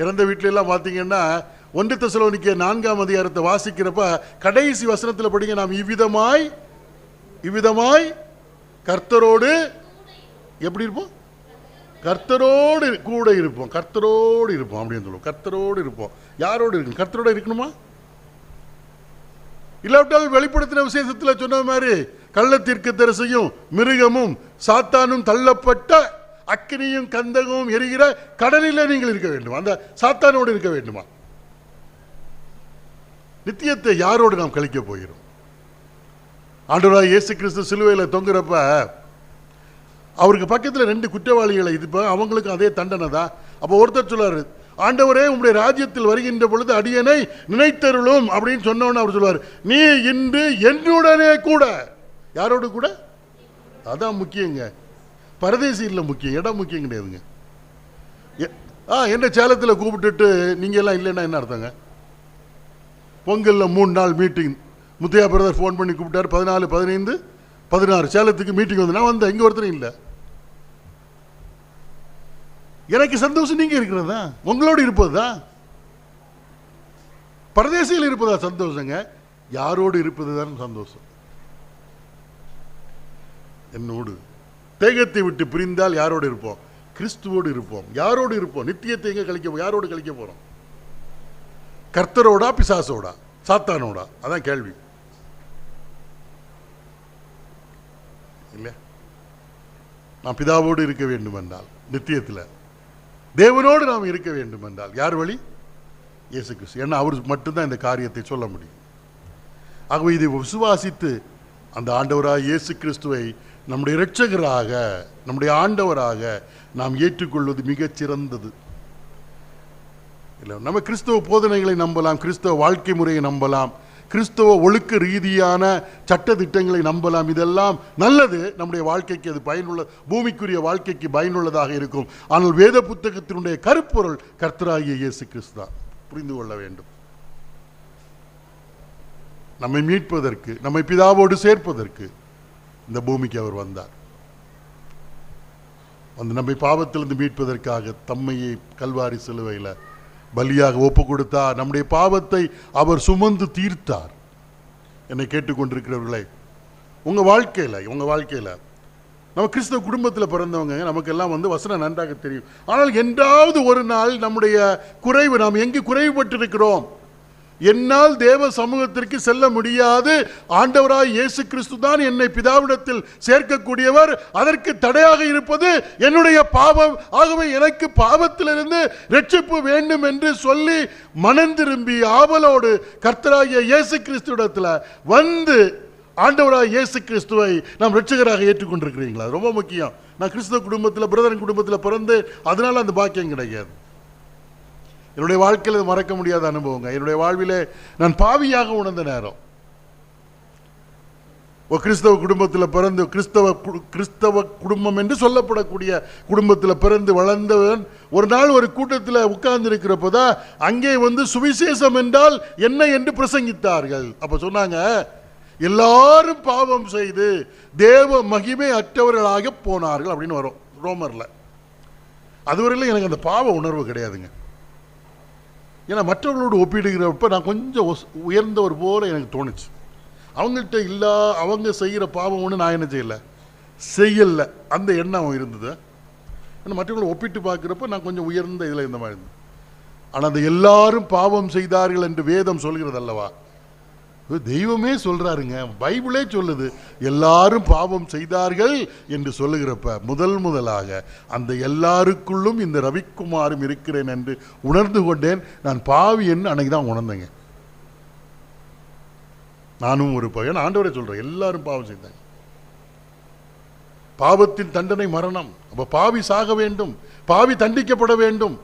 இறந்த வீட்டில எல்லாம் பார்த்தீங்கன்னா 1 தெசலோனிக்கேயர் 4ஆம் அதிகாரத்தை வாசிக்கிறப்ப கடைசி வசனத்தில் படிங்க, நாம் இவ்விதமாய் கர்த்தரோடு எப்படி இருப்போம்? கர்த்தரோடு கூட இருப்போம், கர்த்தரோடு இருப்போம் அப்படின்னு சொல்லுவோம். கர்த்தரோடு இருப்போம். யாரோடு இருக்கணும்? கர்த்தரோடு இருக்கணுமா? இல்லாவிட்டால் வெளிப்படுத்தின விசேஷத்தில் சொன்ன மாதிரி கள்ள தீர்க்கதரிசியும் மிருகமும் சாத்தானும் தள்ளப்பட்ட அக்கினியும் கந்தகமும் எரிகிற கடலிலே நீங்கள் இருக்க வேண்டும். அந்த சாத்தானோடு இருக்க வேண்டுமா? நித்தியத்தை யாரோடு நாம் கழிக்க போகிறோம்? ஆண்டவராய் இயேசு கிறிஸ்து சிலுவையில் தொங்குறப்ப அவருக்கு பக்கத்தில் 2 குற்றவாளிகளை இது அவங்களுக்கு அதே தண்டனை தான். அப்போ ஒருத்தர் சொல்றாரு, ஆண்டவரே உம்முடைய ராஜ்யத்தில் வருகின்ற பொழுது அடியனை நினைத்தருளும் அப்படின்னு சொன்னோன்னு அவர் சொல்லுவார், நீ இன்று என்னுடனே கூட. யாரோடு கூட? அதான் முக்கியங்க. பரதேசி இல்லை முக்கியம், இடம் முக்கியம் கிடையாதுங்க. என்ன சேலத்தில் கூப்பிட்டுட்டு நீங்க எல்லாம் இல்லைன்னா என்ன அர்த்தங்க? பொங்கல்ல 3 நாள் மீட்டிங், முத்தையா பிரதர் ஃபோன் பண்ணி கூப்பிட்டாரு. 14, 15, 16 சேலத்துக்கு மீட்டிங் வந்து நான் வந்தேன். இங்க ஒருத்தரும் இல்லை. எனக்கு சந்தோஷம் நீங்க இருக்கிறதா, உங்களோடு இருப்பதுதா. பரதேசியில் இருப்பதா சந்தோஷங்க? யாரோடு இருப்பதுதான் சந்தோஷம். என்னோடு தேகத்தை விட்டு பிரிந்தால் யாரோடு இருப்போம்? கிறிஸ்துவோடு இருப்போம். யாரோடு இருப்போம்? நித்தியத்தை எங்க கழிக்க, யாரோடு கழிக்க போறோம்? கர்த்தரோடா, பிசாசோடா, சாத்தானோடா? அதான் கேள்வி இல்ல. நாம் பிதாவோடு இருக்க வேண்டும் என்றால், நித்தியத்தில் தேவனோடு நாம் இருக்க வேண்டும் என்றால் யார் வழி? இயேசு கிறிஸ்து. ஏன்னா அவர் மட்டும்தான் இந்த காரியத்தை சொல்ல முடியும். ஆகவே இதை விசுவாசித்து அந்த ஆண்டவராக இயேசு கிறிஸ்துவை நம்முடைய இரட்சகராக, நம்முடைய ஆண்டவராக நாம் ஏற்றுக்கொள்வது மிகச்சிறந்தது. இல்லை, நம்ம கிறிஸ்தவ போதனைகளை நம்பலாம், கிறிஸ்தவ வாழ்க்கை முறையை நம்பலாம், கிறிஸ்தவ ஒழுக்க ரீதியான சட்ட திட்டங்களை நம்பலாம். இதெல்லாம் நல்லது, நம்முடைய வாழ்க்கைக்கு அது பயனுள்ள, பூமிக்குரிய வாழ்க்கைக்கு பயனுள்ளதாக இருக்கும். ஆனால் வேத புத்தகத்தினுடைய கருப்பொருள் கர்த்தராகிய இயேசு கிறிஸ்து தான். புரிந்து கொள்ள வேண்டும். நம்மை மீட்பதற்கு, நம்மை பிதாவோடு சேர்ப்பதற்கு இந்த பூமிக்கு அவர் வந்தார். வந்து நம்மை பாவத்திலிருந்து மீட்பதற்காக தம்மையை கல்வாரி சிலுவையில் பலியாக ஒப்பு கொடுத்தார். நம்முடைய பாவத்தை அவர் சுமந்து தீர்த்தார். என்னை கேட்டுக்கொண்டிருக்கிறவர்களே, உங்க வாழ்க்கையில நம்ம கிறிஸ்தவ குடும்பத்தில் பிறந்தவங்க, நமக்கெல்லாம் வசனம் நன்றாக தெரியும். ஆனால் என்றாவது ஒரு நாள் நம்முடைய குறைவு, நாம் எங்கு குறைவுபட்டிருக்கிறோம், என்னால் தேவ சமூகத்திற்கு செல்ல முடியாது, ஆண்டவராய் இயேசு கிறிஸ்து தான் என்னை பிதாவிடத்தில் சேர்க்கக்கூடியவர், அதற்கு தடையாக இருப்பது என்னுடைய பாவம், ஆகவே எனக்கு பாவத்திலிருந்து ரட்சிப்பு வேண்டும் என்று சொல்லி மனம் திரும்பி ஆவலோடு கர்த்தராகிய இயேசு கிறிஸ்துவிடத்தில் வந்து ஆண்டவராய் இயேசு கிறிஸ்துவை நாம் ரட்சகராக ஏற்றுக்கொண்டிருக்கிறீங்களா? ரொம்ப முக்கியம். நான் கிறிஸ்தவ குடும்பத்தில், பிரதரின் குடும்பத்தில் பிறந்து அதனால அந்த பாக்கியம் கிடைக்காது. என்னுடைய வாழ்க்கையில் மறக்க முடியாத அனுபவங்க. என்னுடைய வாழ்விலே நான் பாவியாக உணர்ந்த நேரம், ஒரு கிறிஸ்தவ குடும்பத்தில் பிறந்து, கிறிஸ்தவ குடும்பம் என்று சொல்லப்படக்கூடிய குடும்பத்தில் பிறந்து வளர்ந்தவன் ஒரு நாள் ஒரு கூட்டத்தில் உட்கார்ந்து இருக்கிறப்பதான் அங்கே சுவிசேஷம் என்றால் என்ன என்று பிரசங்கித்தார்கள். அப்ப சொன்னாங்க, எல்லாரும் பாவம் செய்து தேவ மகிமை அற்றவர்களாக போனார்கள் அப்படின்னு வரும் ரோமர்ல. அதுவரையிலும் எனக்கு அந்த பாவ உணர்வு கிடையாதுங்க. ஏன்னா மற்றவர்களோடு ஒப்பிடுகிறப்ப நான் கொஞ்சம் உயர்ந்தவர் போல எனக்கு தோணுச்சு. அவங்கள்ட்ட அவங்க செய்கிற பாவம் ஒன்று நான் என்ன செய்யலை, செய்யல அந்த எண்ணம் இருந்தது. மற்றவங்களை ஒப்பிட்டு பார்க்குறப்ப நான் கொஞ்சம் உயர்ந்த இதில் இருந்த மாதிரி இருந்தது. ஆனால் அந்த எல்லாரும் பாவம் செய்தார்கள் என்று வேதம் சொல்கிறது அல்லவா? தெய்வமே சொல்றாருங்க, பைபிளே சொல்லுது எல்லாரும் பாவம் செய்தார்கள் என்று சொல்லுகிறப்ப முதலாக அந்த எல்லாருக்குள்ளும் இந்த ரவிக்குமாரும் இருக்கிறேன் என்று உணர்ந்து கொண்டேன். நான் பாவி என்று அன்னைக்கு தான் உணர்ந்தேங்க. நானும் ஒரு பையன் ஆண்டவரே சொல்றேன், எல்லாரும் பாவம் செய்தாங்க. பாவத்தின் தண்டனை மரணம். அப்ப பாவி சாக வேண்டும், பாவி தண்டிக்கப்பட வேண்டும்.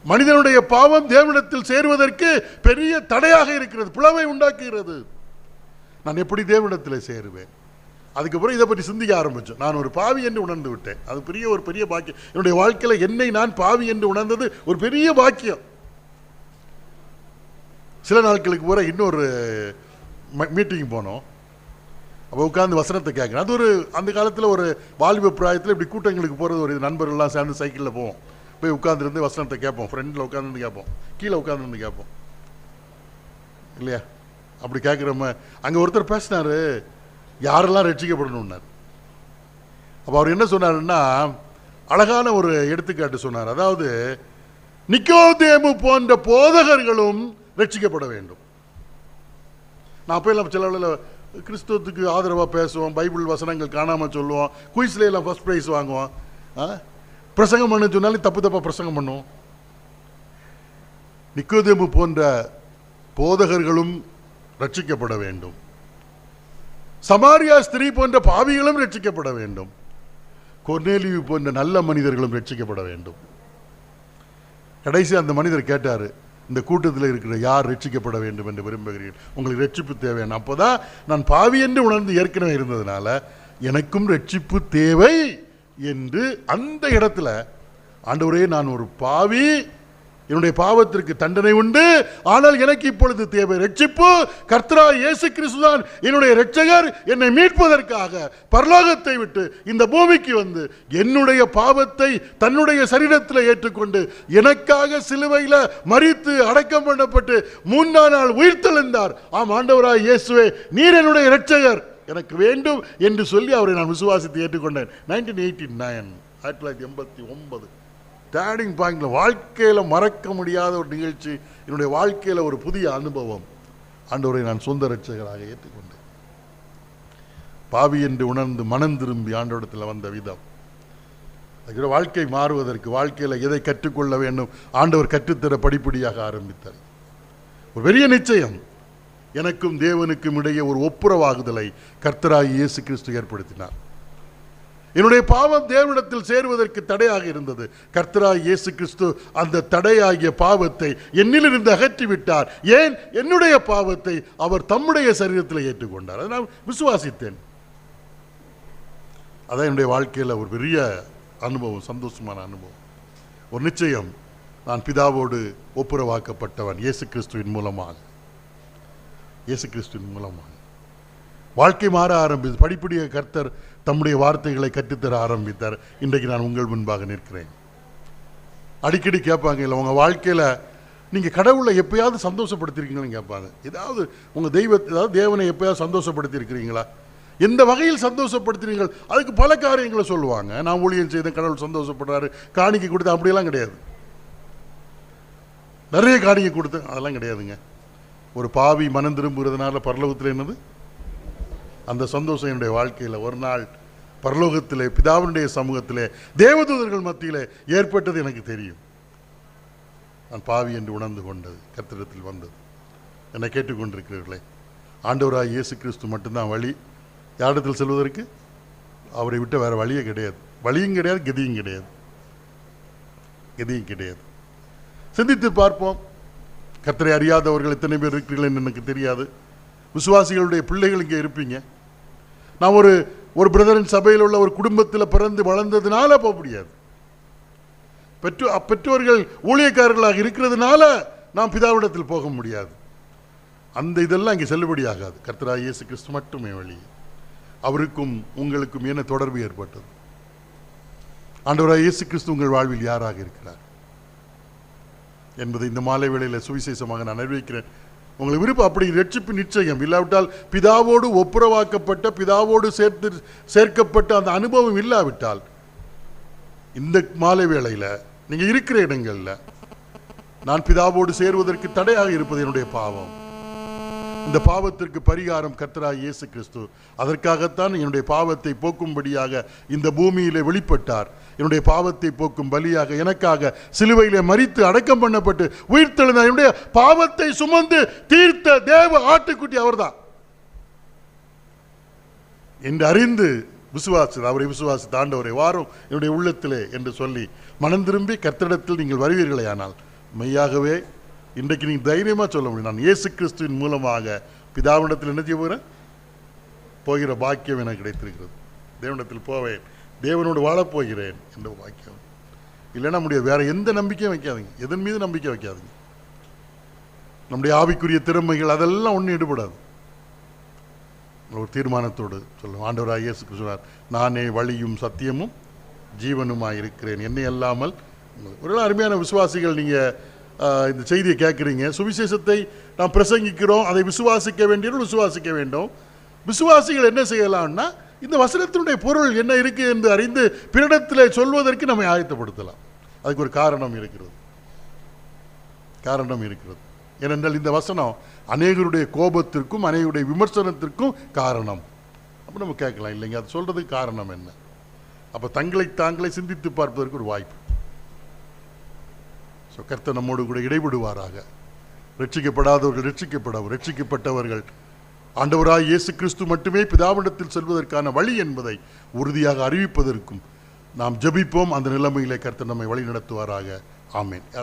மனிதனுடைய பாவம் தேவனிடத்தில் சேருவதற்கு பெரிய தடையாக இருக்கிறது, பிளவை உண்டாக்குகிறது. நான் எப்படி தேவனிடத்தில் சேருவேன்? அதுக்கப்புறம் இதை பற்றி சிந்திக்க ஆரம்பிச்சேன். நான் ஒரு பாவி என்று உணர்ந்து விட்டேன். அது ஒரு பெரிய பாக்கியம். என்னுடைய வாழ்க்கையில் என்னை நான் பாவி என்று உணர்ந்தது ஒரு பெரிய பாக்கியம். சில நாட்களுக்கு போற இன்னொரு மீட்டிங் போனோம். அப்போ உட்காந்து வசனத்தை கேட்குறேன். அது ஒரு அந்த காலத்தில் ஒரு வாலிப பிராயத்தில் இப்படி கூட்டங்களுக்கு போகிறது, ஒரு நண்பர்கள்லாம் சேர்ந்து சைக்கிளில் போவோம். போய் உட்காந்துருந்து வசனத்தை கேட்போம், ஃப்ரெண்டில் உட்காந்துருந்து கேட்போம், கீழே உட்காந்துருந்து கேட்போம் இல்லையா? அப்படி கேட்குறோம அங்கே ஒருத்தர் பேசினார், யாரெல்லாம் ரட்சிக்கப்படணும்னார். அப்போ அவர் என்ன சொன்னாருன்னா, அழகான ஒரு எடுத்துக்காட்டு சொன்னார். அதாவது நிக்கோதேமு போன்ற போதகர்களும் ரட்சிக்கப்பட வேண்டும். நான் அப்போ எல்லாம் சில கிறிஸ்துவத்துக்கு ஆதரவாக பேசுவோம், பைபிள் வசனங்கள் காணாமல் சொல்லுவோம், குயிஸ்ல எல்லாம் ஃபர்ஸ்ட் ப்ரைஸ் வாங்குவோம், பிரசங்கம் பண்ண சொன்னாலும் தப்பு பிரசங்கம் பண்ணுவோம். நிக்கோதேமு போன்ற போதகர்களும் ரட்சிக்கப்பட வேண்டும். சமாரியா ஸ்திரீ போன்ற பாவிகளும் ரட்சிக்கப்பட வேண்டும். கொர்நேலியு போன்ற நல்ல மனிதர்களும் ரட்சிக்கப்பட வேண்டும். கடைசி அந்த மனிதர் கேட்டாரு, இந்த கூட்டத்தில் இருக்கிற யார் ரட்சிக்கப்பட வேண்டும் என்று விரும்புகிறீர்கள்? உங்களுக்கு ரட்சிப்பு தேவையான. அப்போதான் நான் பாவி என்று உணர்ந்து ஏற்கனவே இருந்ததுனால எனக்கும் ரட்சிப்பு தேவை என்று அந்த இடத்துல, ஆண்டவரே நான் ஒரு பாவி, என்னுடைய பாவத்திற்கு தண்டனை உண்டு, ஆனால் எனக்கு இப்பொழுது தேவை ரட்சிப்பு. கர்த்தராகிய இயேசு கிறிஸ்துதான் என்னுடைய இரட்சகர். என்னை மீட்பதற்காக பரலோகத்தை விட்டு இந்த பூமிக்கு வந்து என்னுடைய பாவத்தை தன்னுடைய சரீரத்தில் ஏற்றுக்கொண்டு எனக்காக சிலுவையில் மரித்து அடக்கம் பண்ணப்பட்டு 3ஆம் நாள் உயிர்த்தெழுந்தார். ஆம் ஆண்டவராகிய இயேசுவே, நீர் என்னுடைய இரட்சகர், எனக்கு வேண்டும் என்று சொல்லி அவரை நான் விசுவாசித்து ஏற்றுக்கொண்டேன். 1989 டேர்னிங் பாயிண்ட்ல, வாழ்க்கையில மறக்க முடியாத ஒரு நிகழ்ச்சி, என்னுடைய வாழ்க்கையில ஒரு புதிய அனுபவம். ஆண்டவரை நான் சொந்த இரட்சகராக ஏற்றுக்கொண்டேன். பாவி என்று உணர்ந்து மனம் திரும்பி ஆண்டவரிடத்தில் வந்த விதம், வாழ்க்கை மாறுவதற்கு வாழ்க்கையில எதை கற்றுக்கொள்ள வேண்டும் ஆண்டவர் கற்றுத்தர படிப்படியாக ஆரம்பித்தார். ஒரு பெரிய நிச்சயம், எனக்கும் தேவனுக்கும் இடையே ஒரு ஒப்புரவாகுதலை கர்த்தராகிய இயேசு கிறிஸ்து ஏற்படுத்தினார். என்னுடைய பாவம் தேவனிடத்தில் சேருவதற்கு தடையாக இருந்தது. கர்த்தராகிய இயேசு கிறிஸ்து அந்த தடையாகிய பாவத்தை என்னிலிருந்து அகற்றிவிட்டார். ஏன்? என்னுடைய பாவத்தை அவர் தம்முடைய சரீரத்தில் ஏற்றுக்கொண்டார். அதை நான் விசுவாசித்தேன். அதான் என்னுடைய வாழ்க்கையில் ஒரு பெரிய அனுபவம், சந்தோஷமான அனுபவம். ஒரு நிச்சயம், நான் பிதாவோடு ஒப்புரவாக்கப்பட்டவன் இயேசு கிறிஸ்துவின் மூலமாக. இயேசு கிறிஸ்துவின் மூலமாக வாழ்க்கை மாற ஆரம்பித்து படிப்படியாக கர்த்தர் தம்முடைய வார்த்தைகளை கற்றுத்தர ஆரம்பித்தார். இன்றைக்கு நான் உங்கள் முன்பாக நிற்கிறேன். அடிக்கடி கேட்பாங்க, இல்லை உங்கள் வாழ்க்கையில் நீங்கள் கடவுளை எப்பயாவது சந்தோஷப்படுத்திருக்கீங்கன்னு கேட்பாங்க. ஏதாவது உங்கள் ஏதாவது தேவனை எப்பயாவது சந்தோஷப்படுத்தியிருக்கிறீங்களா? எந்த வகையில் சந்தோஷப்படுத்தினீர்கள்? அதுக்கு பல காரியங்களை சொல்லுவாங்க. நான் ஊழியம் செய்த கடவுள் சந்தோஷப்படுறாரு, காணிக்கை கொடுத்து, அப்படியெல்லாம் கிடையாது. நிறைய காணிக்கை கொடுத்து அதெல்லாம் கிடையாதுங்க. ஒரு பாவி மனம் திரும்புகிறதுனால பரலோகத்தில் என்னது அந்த சந்தோஷம் என்னுடைய வாழ்க்கையில் ஒரு நாள் பரலோகத்திலே பிதாவினுடைய சமூகத்திலே தேவதூதர்கள் மத்தியிலே ஏற்பட்டது எனக்கு தெரியும். நான் பாவி என்று உணர்ந்து கொண்டது கர்த்தரிடத்தில் வந்தது. என்னை கேட்டுக்கொண்டிருக்கிறீர்களே, ஆண்டவராகிய இயேசு கிறிஸ்து மட்டும்தான் வழி. யாரிடத்தில் செல்வதற்கு? அவரை விட்டு வேற வழியே கிடையாது. வழியும் கிடையாது, கதியும் கிடையாது. கதியும் கிடையாது. சிந்தித்து பார்ப்போம். கர்த்தரை அறியாதவர்கள் எத்தனை பேர் இருக்கிறீர்கள் என்று எனக்கு தெரியாது. விசுவாசிகளுடைய பிள்ளைகள் இங்கே இருப்பீங்க. நான் ஒரு பிரதரின் சபையில் உள்ள ஒரு குடும்பத்தில் பிறந்து வளர்ந்ததுனால போக முடியாது. பெற்றோர்கள் ஊழியக்காரர்களாக இருக்கிறதுனால நாம் பிதாவிடத்தில் போக முடியாது. அந்த இதெல்லாம் இங்கே செல்லுபடியாகாது. கர்த்தராகிய இயேசு கிறிஸ்து மட்டுமே வழி. அவருக்கும் உங்களுக்கும் என்ன தொடர்பு ஏற்பட்டது? ஆண்டவராகிய இயேசு கிறிஸ்து உங்கள் வாழ்வில் யாராக இருக்கிறார் என்பதை இந்த மாலை வேளையில் சுவிசேஷமாக நான் அறிவிக்கிறேன். உங்களுக்கு விருப்பம் அப்படி ரட்சிப்பு நிச்சயம் இல்லாவிட்டால், பிதாவோடு ஒப்புரவாக்கப்பட்ட, பிதாவோடு சேர்க்கப்பட்ட அந்த அனுபவம் இல்லாவிட்டால், இந்த மாலை வேளையில் நீங்க இருக்கிற இடங்கள்ல நான் பிதாவோடு சேருவதற்கு தடையாக இருப்பது என்னுடைய பாவம். இந்த பாவத்திற்கு பரிகாரம் கர்த்தராகிய இயேசு கிறிஸ்து. அதற்காகத்தான் என்னுடைய பாவத்தை போக்கும்படியாக இந்த பூமியிலே வெளிப்பட்டார். என்னுடைய பாவத்தை போக்கும் பலியாக எனக்காக சிலுவையிலே மரித்து அடக்கம் பண்ணப்பட்டு உயிர்த்தெழுந்தார். என்னுடைய பாவத்தை சுமந்து தீர்த்த தேவ ஆட்டுக்குட்டி அவர்தான் என்று அறிந்து அவரை விசுவாசித்த ஆண்டவரை வாரும் என்னுடைய உள்ளத்திலே என்று சொல்லி மனம் திரும்பி கர்த்தரிடத்தில் நீங்கள் வருவீர்களே ஆனால் மெய்யாகவே இன்றைக்கு நீங்கள் தைரியமாக சொல்ல முடியும், நான் இயேசு கிறிஸ்துவின் மூலமாக பிதாவிடத்தில் என்ன செய்ய போகிற பாக்கியம் எனக்கு கிடைத்திருக்கிறது. தேவனிடத்தில் போவேன், தேவனோடு வாழப்போகிறேன் என்ற பாக்கியம். இல்லைன்னா முடியாது. வேற எந்த நம்பிக்கையும் வைக்காதீங்க, எதன் மீது நம்பிக்கை வைக்காதீங்க. நம்முடைய ஆவிக்குரிய திறமைகள் அதெல்லாம் ஒன்றும் ஈடுபடாது. ஒரு தீர்மானத்தோடு சொல்லுவோம், ஆண்டவராக இயேசு கிறிஸ்து நானே வழியும் சத்தியமும் ஜீவனுமாய் இருக்கிறேன், என்னை அல்லாமல். ஒரு அருமையான விசுவாசிகள், நீங்கள் இந்த செய்தியை கேட்குறீங்க, சுவிசேஷத்தை நாம் பிரசங்கிக்கிறோம், அதை விசுவாசிக்க வேண்டியவர்கள் விசுவாசிக்க வேண்டும். விசுவாசிகள் என்ன செய்யலாம்னா, இந்த வசனத்தினுடைய பொருள் என்ன இருக்கு என்று அறிந்து பிறரிடத்தில் சொல்வதற்கு நம்மை ஆயத்தப்படுத்தலாம். அதுக்கு ஒரு காரணம் இருக்கிறது. ஏனென்றால் இந்த வசனம் அநேகருடைய கோபத்திற்கும் அநேகருடைய விமர்சனத்திற்கும் காரணம். அப்போ நம்ம கேட்கலாம், இல்லைங்க அது சொல்றதுக்கு காரணம் என்ன? அப்போ தாங்களே சிந்தித்து பார்ப்பதற்கு ஒரு வாய்ப்பு. கர்த்தர் நம்மோடு கூட இடைவிடுவாராக. ரட்சிக்கப்படாதவர்கள் ரட்சிக்கப்பட்டவர்கள் ஆண்டவராய் இயேசு கிறிஸ்து மட்டுமே பிதாவிடத்தில் செல்வதற்கான வழி என்பதை உறுதியாக அறிவிப்பதற்கும் நாம் ஜெபிப்போம். அந்த நிலைமையிலே கர்த்தர் நம்மை வழி நடத்துவாராக. ஆமென்.